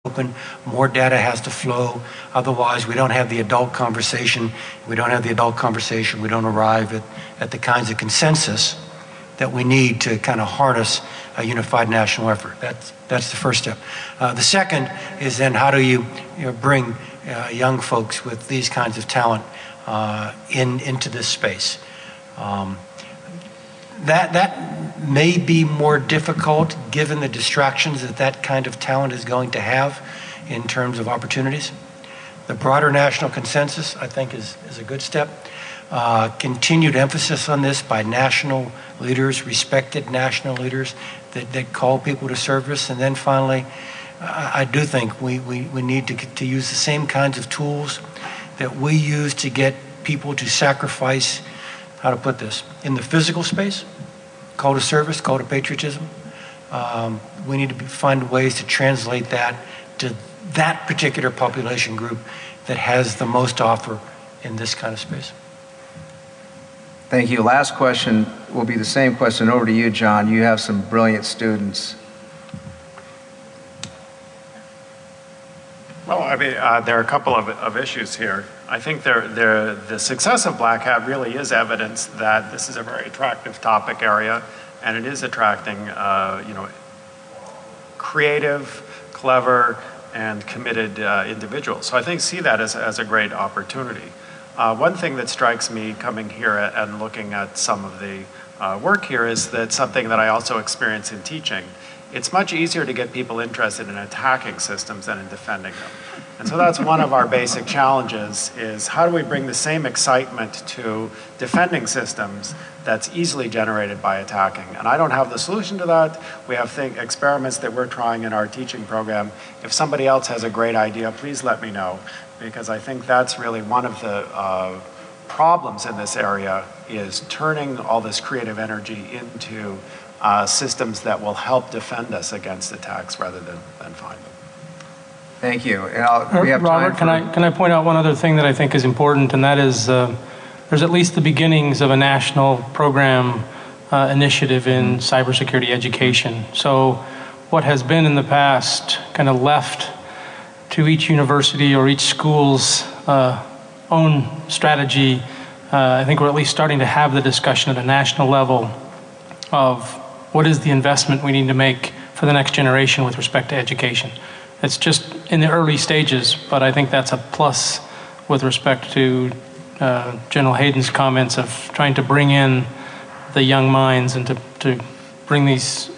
open, more data has to flow. Otherwise, we don't have the adult conversation. We don't have the adult conversation. We don't arrive at the kinds of consensus that we need to kind of harness a unified national effort. That's the first step. The second is then how do you bring young folks with these kinds of talent into this space. That may be more difficult given the distractions that kind of talent is going to have in terms of opportunities. The broader national consensus, I think, is a good step. Continued emphasis on this by national leaders, respected national leaders that call people to service. And then finally, I do think we need to use the same kinds of tools that we use to get people to sacrifice, how to put this, in the physical space, call to service, call to patriotism. We need to find ways to translate that to that particular population group that has the most to offer in this kind of space. Thank you. Last question will be the same question over to you, John. You have some brilliant students. Well, I mean, there are a couple of issues here. I think the success of Black Hat really is evidence that this is a very attractive topic area, and it is attracting, creative, clever, and committed individuals. So I think see that as a great opportunity. One thing that strikes me coming here and looking at some of the work here is that something that I also experience in teaching. It's much easier to get people interested in attacking systems than in defending them. And so that's one of our basic challenges is how do we bring the same excitement to defending systems that's easily generated by attacking? And I don't have the solution to that. We have experiments that we're trying in our teaching program. If somebody else has a great idea, please let me know, because I think that's really one of the problems in this area is turning all this creative energy into systems that will help defend us against attacks rather than find them. Thank you. And we have Robert, time can I point out one other thing that I think is important, and that is there's at least the beginnings of a national program initiative in cybersecurity education. So what has been in the past kind of left to each university or each school's own strategy, I think we're at least starting to have the discussion at a national level of what is the investment we need to make for the next generation with respect to education. It's just in the early stages, but I think that's a plus with respect to General Hayden's comments of trying to bring in the young minds and to bring these,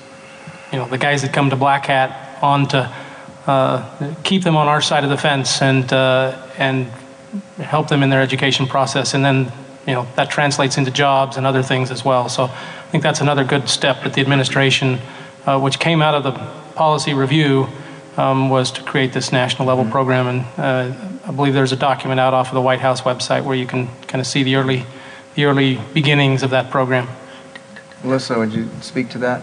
the guys that come to Black Hat on to keep them on our side of the fence and help them in their education process. And then, that translates into jobs and other things as well. So I think that's another good step that the administration, which came out of the policy review, was to create this national level program. And I believe there's a document out off of the White House website where you can kind of see the early beginnings of that program. Melissa, would you speak to that?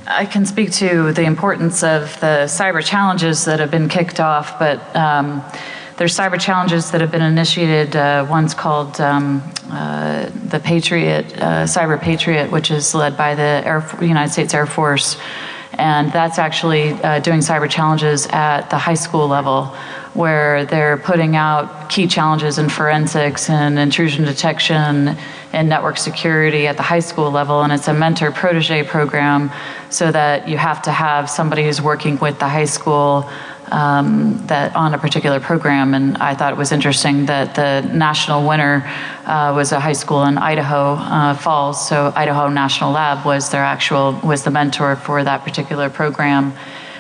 I can speak to the importance of the cyber challenges that have been kicked off, but there's cyber challenges that have been initiated. One's called the Patriot, Cyber Patriot, which is led by the United States Air Force. And that's actually doing cyber challenges at the high school level, where they're putting out key challenges in forensics and intrusion detection and network security at the high school level. And it's a mentor-protege program, so that you have to have somebody who's working with the high school that on a particular program. And I thought it was interesting that the national winner was a high school in Idaho Falls. So Idaho National Lab was the mentor for that particular program.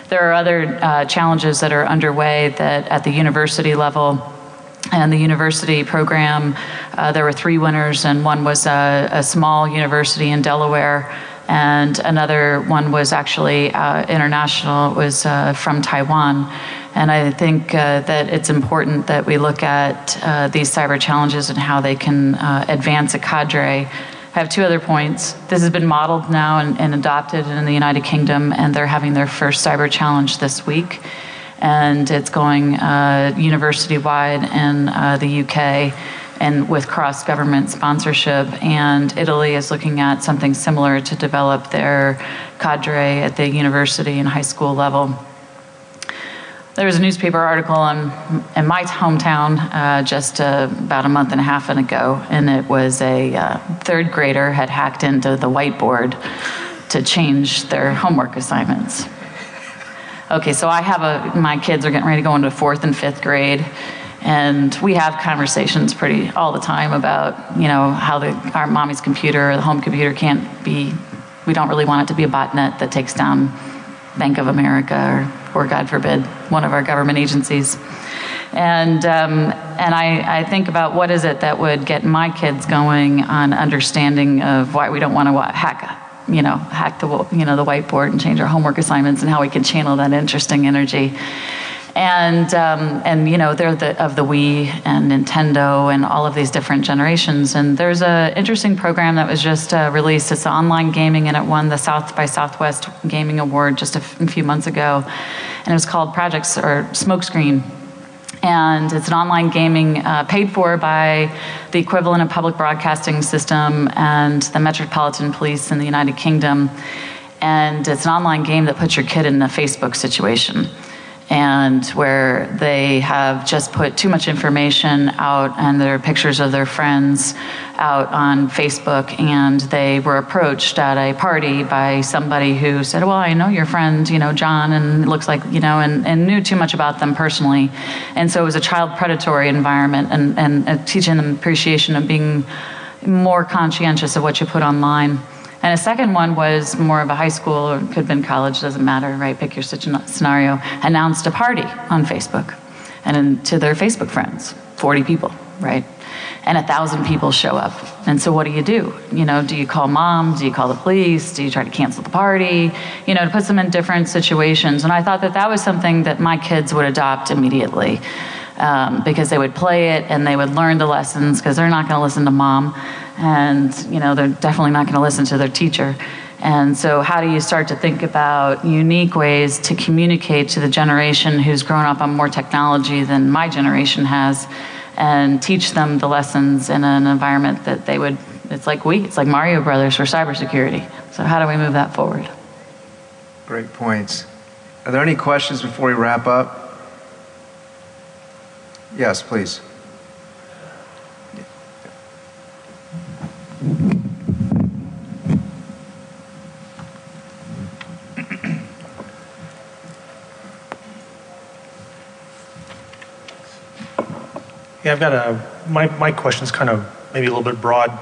There are other challenges that are underway that at the university level. And the university program, there were 3 winners, and one was a small university in Delaware, and another one was actually international. It was from Taiwan. And I think that it's important that we look at these cyber challenges and how they can advance a cadre. I have 2 other points. This has been modeled now and adopted in the United Kingdom, and they're having their first cyber challenge this week. And it's going university-wide in the UK and with cross-government sponsorship. And Italy is looking at something similar to develop their cadre at the university and high school level. There was a newspaper article in my hometown just about a month and a half ago, and it was a third grader had hacked into the whiteboard to change their homework assignments. Okay, so my kids are getting ready to go into 4th and 5th grade, and we have conversations all the time about, how our mommy's computer, the home computer we don't really want it to be a botnet that takes down Bank of America or God forbid, one of our government agencies. And I think about what is it that would get my kids going on understanding of why we don't want to hack the whiteboard and change our homework assignments, and how we can channel that interesting energy. And they're of the Wii and Nintendo and all of these different generations. And there's an interesting program that was just released. It's online gaming, and it won the South by Southwest Gaming Award just a few months ago. And it was called Smokescreen. And it's an online gaming paid for by the equivalent of public broadcasting system and the Metropolitan Police in the United Kingdom. And it's an online game that puts your kid in a Facebook situation, and where they have just put too much information out and their pictures of their friends out on Facebook, and they were approached at a party by somebody who said, well, I know your friend, John, and it looks like, and knew too much about them personally. And so it was a child predatory environment, and teaching them appreciation of being more conscientious of what you put online. And a second one was more of a high school, or it could have been college, doesn't matter, right? Pick your scenario. Announced a party on Facebook, and to their Facebook friends, 40 people, right? And 1,000 people show up. And so what do? Do you call mom? Do you call the police? Do you try to cancel the party? To put them in different situations. And I thought that was something that my kids would adopt immediately. Because they would play it and they would learn the lessons, because they're not going to listen to mom, and they're definitely not going to listen to their teacher. And so how do you start to think about unique ways to communicate to the generation who's grown up on more technology than my generation has, and teach them the lessons in an environment that they would, it's like Mario Brothers for cybersecurity. So how do we move that forward? Great points. Are there any questions before we wrap up? Yes, please. Yeah, I've got my question's kind of maybe a little bit broad,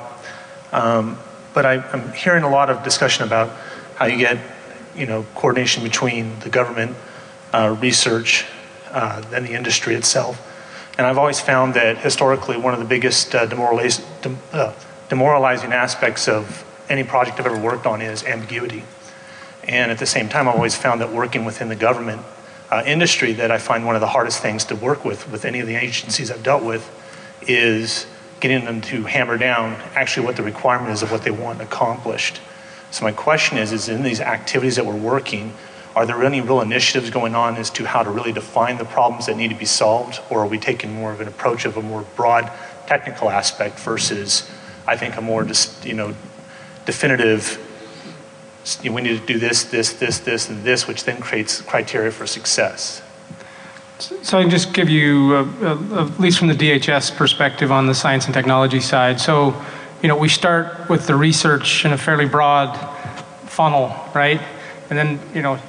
but I'm hearing a lot of discussion about how you get, coordination between the government, research, then the industry itself. And I've always found that historically one of the biggest demoralizing aspects of any project I've ever worked on is ambiguity. And at the same time, I've always found that working within the government industry, that I find one of the hardest things to work with any of the agencies I've dealt with, is getting them to hammer down actually what the requirement is of what they want accomplished. So my question is in these activities that we're working, are there any real initiatives going on as to how to really define the problems that need to be solved, or are we taking more of an approach of a more broad technical aspect versus, I think, a more definitive, we need to do this, and this, which then creates criteria for success? So I can just give you, at least from the DHS perspective on the science and technology side. So, we start with the research in a fairly broad funnel, right? And then,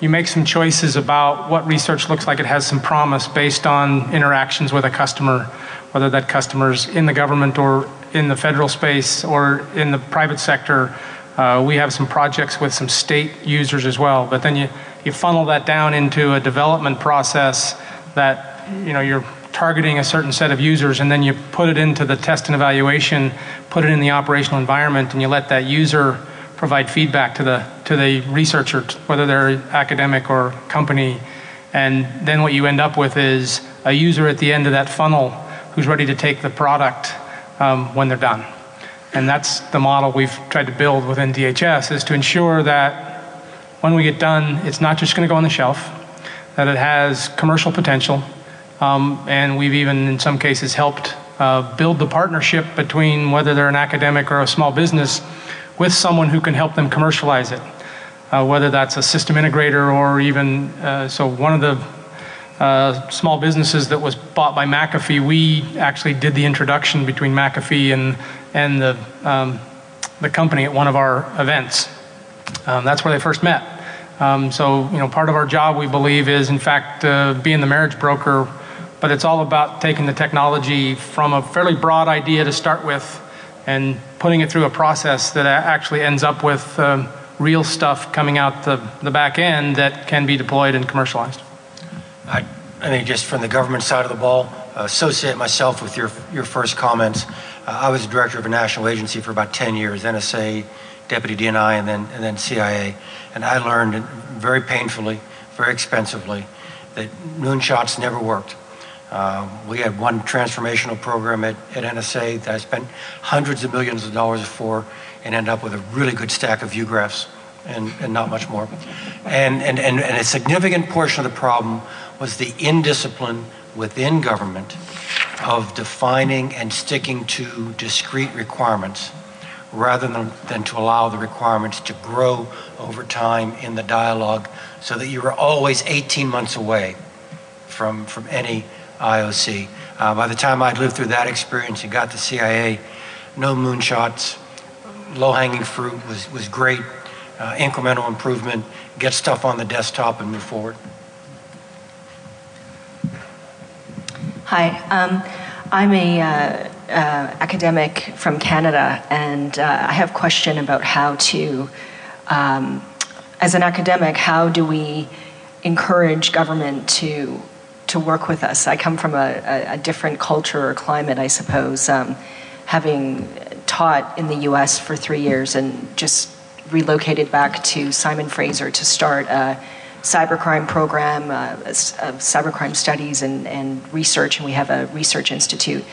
you make some choices about what research looks like it has some promise based on interactions with a customer, whether that customer's in the government or in the federal space or in the private sector. We have some projects with some state users as well. But then you funnel that down into a development process that, you're targeting a certain set of users, and then you put it into the test and evaluation, put it in the operational environment, and you let that user provide feedback to the researcher, whether they're academic or company. And then what you end up with is a user at the end of that funnel who's ready to take the product when they're done. And that's the model we've tried to build within DHS, is to ensure that when we get done, it's not just going to go on the shelf, that it has commercial potential. And we've even, in some cases, helped build the partnership between whether they're an academic or a small business with someone who can help them commercialize it, whether that's a system integrator or even, so one of the small businesses that was bought by McAfee, we actually did the introduction between McAfee and the company at one of our events. That's where they first met. So, part of our job, we believe, is in fact being the marriage broker, but it's all about taking the technology from a fairly broad idea to start with and putting it through a process that actually ends up with real stuff coming out the back end that can be deployed and commercialized. I think just from the government side of the ball, associate myself with your first comments. I was director of a national agency for about 10 years, NSA, Deputy DNI, and then CIA. And I learned very painfully, very expensively, that moonshots never worked. We had one transformational program at NSA that I spent hundreds of millions of dollars for and ended up with a really good stack of view graphs and not much more. And a significant portion of the problem was the indiscipline within government of defining and sticking to discrete requirements rather than to allow the requirements to grow over time in the dialogue so that you were always 18 months away from any IOC. By the time I'd lived through that experience and got to CIA, no moonshots, low-hanging fruit was great, incremental improvement, get stuff on the desktop and move forward. Hi, I'm a academic from Canada, and I have a question about how to, as an academic, how do we encourage government to work with us? I come from a different culture or climate, I suppose, having taught in the US for 3 years and just relocated back to Simon Fraser to start a cybercrime program, cybercrime studies and research, and we have a research institute.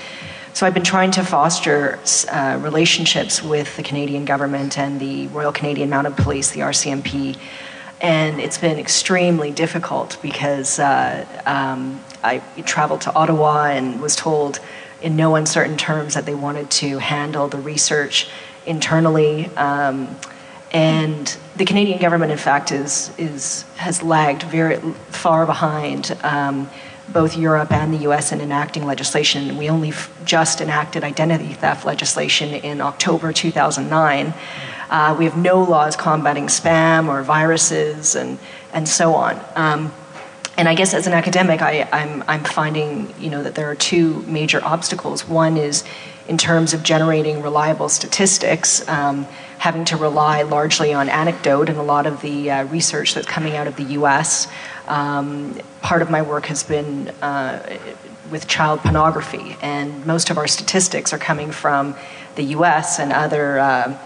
So I've been trying to foster relationships with the Canadian government and the Royal Canadian Mounted Police, the RCMP, and it's been extremely difficult because I traveled to Ottawa and was told in no uncertain terms that they wanted to handle the research internally. And the Canadian government, in fact, has lagged very far behind both Europe and the US in enacting legislation. We only just enacted identity theft legislation in October 2009. We have no laws combating spam or viruses and so on. And I guess as an academic, I'm finding that there are two major obstacles. One is in terms of generating reliable statistics, having to rely largely on anecdote and a lot of the research that's coming out of the US. Part of my work has been with child pornography, and most of our statistics are coming from the US and other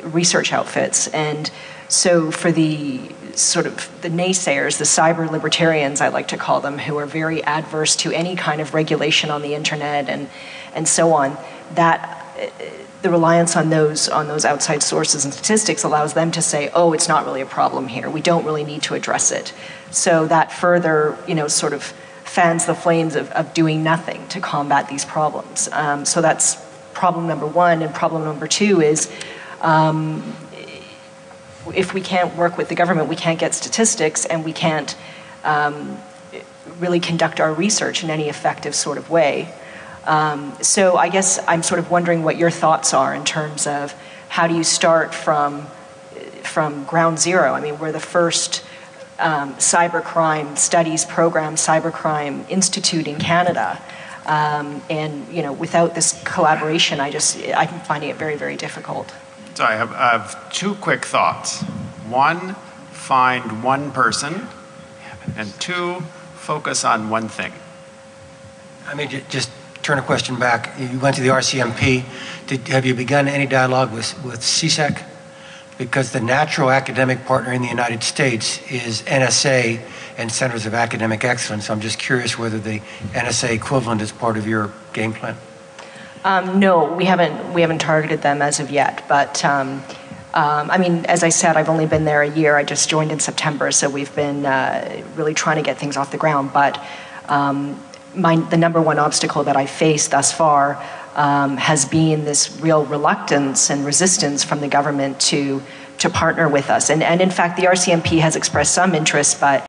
research outfits. And so for the sort of the naysayers, the cyber libertarians, I like to call them, who are very adverse to any kind of regulation on the internet and so on, that the reliance on those outside sources and statistics allows them to say, oh, it's not really a problem here. We don't really need to address it. So that further, sort of fans the flames of doing nothing to combat these problems. So that's problem number one. And problem number two is, if we can't work with the government, we can't get statistics, and we can't really conduct our research in any effective sort of way. So I guess I'm sort of wondering what your thoughts are in terms of how do you start from ground zero? I mean, we're the first cybercrime studies program, cybercrime institute in Canada. And without this collaboration, I'm finding it very, very difficult. So I have two quick thoughts. One, find one person, and two, focus on one thing. I mean, just turn a question back. You went to the RCMP. Have you begun any dialogue with CSEC? Because the natural academic partner in the United States is NSA and Centers of Academic Excellence. I'm just curious whether the NSA equivalent is part of your game plan. No, we haven't targeted them as of yet. But I mean, as I said, I've only been there a year. I just joined in September, so we've been really trying to get things off the ground. But the number one obstacle that I've faced thus far has been this real reluctance and resistance from the government to partner with us. And in fact, the RCMP has expressed some interest, but